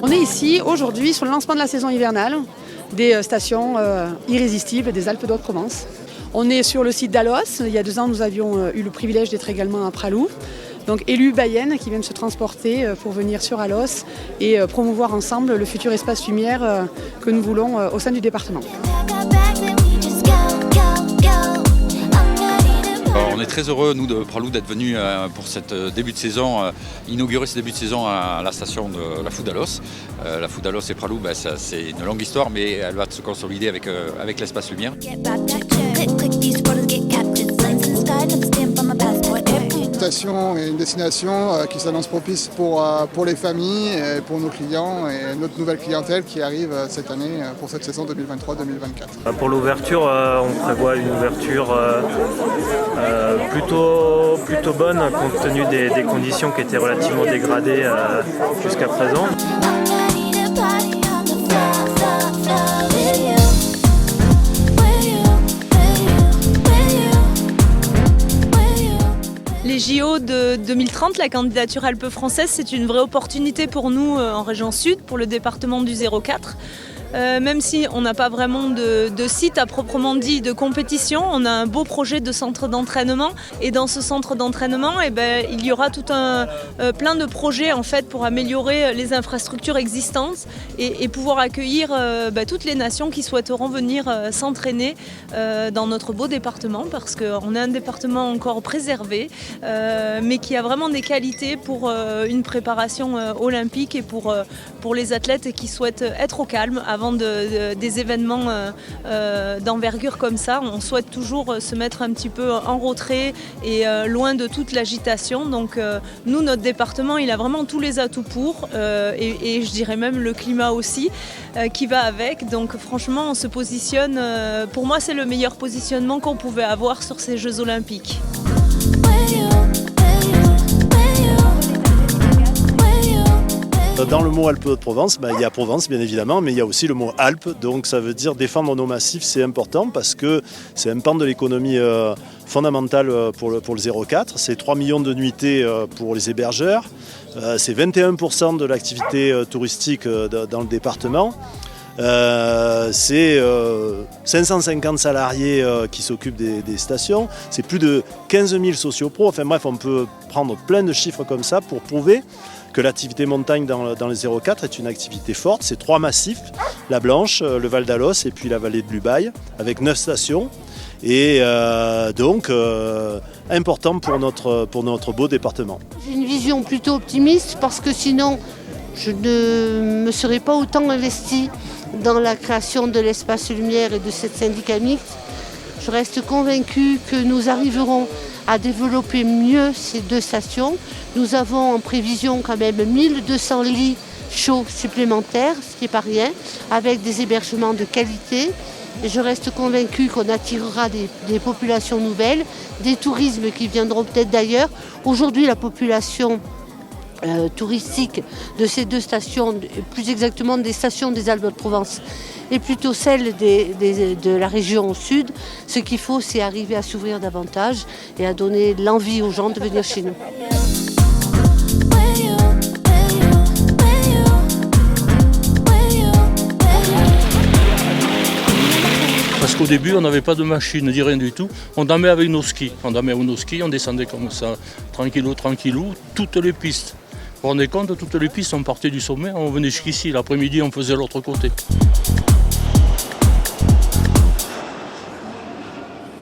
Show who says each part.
Speaker 1: On est ici aujourd'hui sur le lancement de la saison hivernale des stations irrésistibles des Alpes d'Haute-Provence. On est sur le site d'Alos. Il y a 2 ans, nous avions eu le privilège d'être également à Pralou. Donc élus Bayenne qui viennent se transporter pour venir sur Alos et promouvoir ensemble le futur espace lumière que nous voulons au sein du département.
Speaker 2: On est très heureux, nous, de Pralou, d'être venus pour cette début de saison, inaugurer ce début de saison à la station de la Fou d'Alos. La Fou d'Alos et Pralou, c'est une longue histoire, mais elle va se consolider avec l'espace lumière.
Speaker 3: La station est une destination qui s'annonce propice pour les familles, et pour nos clients et notre nouvelle clientèle qui arrive cette année pour cette saison 2023-2024.
Speaker 4: Pour l'ouverture, on prévoit une ouverture plutôt bonne compte tenu des conditions qui étaient relativement dégradées jusqu'à présent.
Speaker 5: Les JO de 2030, la candidature Alpes française, c'est une vraie opportunité pour nous en région sud, pour le département du 04. Même si on n'a pas vraiment de site à proprement dit de compétition, on a un beau projet de centre d'entraînement et dans ce centre d'entraînement, il y aura tout plein de projets en fait pour améliorer les infrastructures existantes et pouvoir accueillir toutes les nations qui souhaiteront venir s'entraîner dans notre beau département parce qu'on est un département encore préservé mais qui a vraiment des qualités pour une préparation olympique et pour les athlètes qui souhaitent être au calme avant des événements d'envergure comme ça. On souhaite toujours se mettre un petit peu en retrait et loin de toute l'agitation. Donc nous, notre département, il a vraiment tous les atouts pour et je dirais même le climat aussi qui va avec. Donc franchement, on se positionne, pour moi c'est le meilleur positionnement qu'on pouvait avoir sur ces Jeux Olympiques.
Speaker 6: Dans le mot Alpes Haute-Provence, il y a Provence bien évidemment, mais il y a aussi le mot Alpes, donc ça veut dire défendre nos massifs, c'est important parce que c'est un pan de l'économie fondamentale pour le 04, c'est 3 millions de nuitées pour les hébergeurs, c'est 21% de l'activité touristique dans le département. C'est 550 salariés qui s'occupent des stations, c'est plus de 15 000 sociopros, enfin bref, on peut prendre plein de chiffres comme ça pour prouver que l'activité montagne dans les 04 est une activité forte. C'est 3 massifs, la Blanche, le Val d'Alos et puis la vallée de l'Ubaye, avec 9 stations. Et donc important pour notre beau département.
Speaker 7: J'ai une vision plutôt optimiste parce que sinon je ne me serais pas autant investie dans la création de l'espace lumière et de cette syndicat mixte. Je reste convaincue que nous arriverons à développer mieux ces 2 stations. Nous avons en prévision quand même 1200 lits chauds supplémentaires, ce qui n'est pas rien, avec des hébergements de qualité. Et je reste convaincue qu'on attirera des populations nouvelles, des tourismes qui viendront peut-être d'ailleurs. Aujourd'hui, la population touristique de ces 2 stations, plus exactement des stations des Alpes de Provence, et plutôt celle de la région sud. Ce qu'il faut, c'est arriver à s'ouvrir davantage et à donner l'envie aux gens de venir chez nous.
Speaker 8: Parce qu'au début, on n'avait pas de machine, ni rien du tout. On dormait avec nos skis. On descendait comme ça, tranquillou, toutes les pistes. Vous vous rendez compte, toutes les pistes, on partait du sommet, on venait jusqu'ici. L'après-midi, on faisait l'autre côté.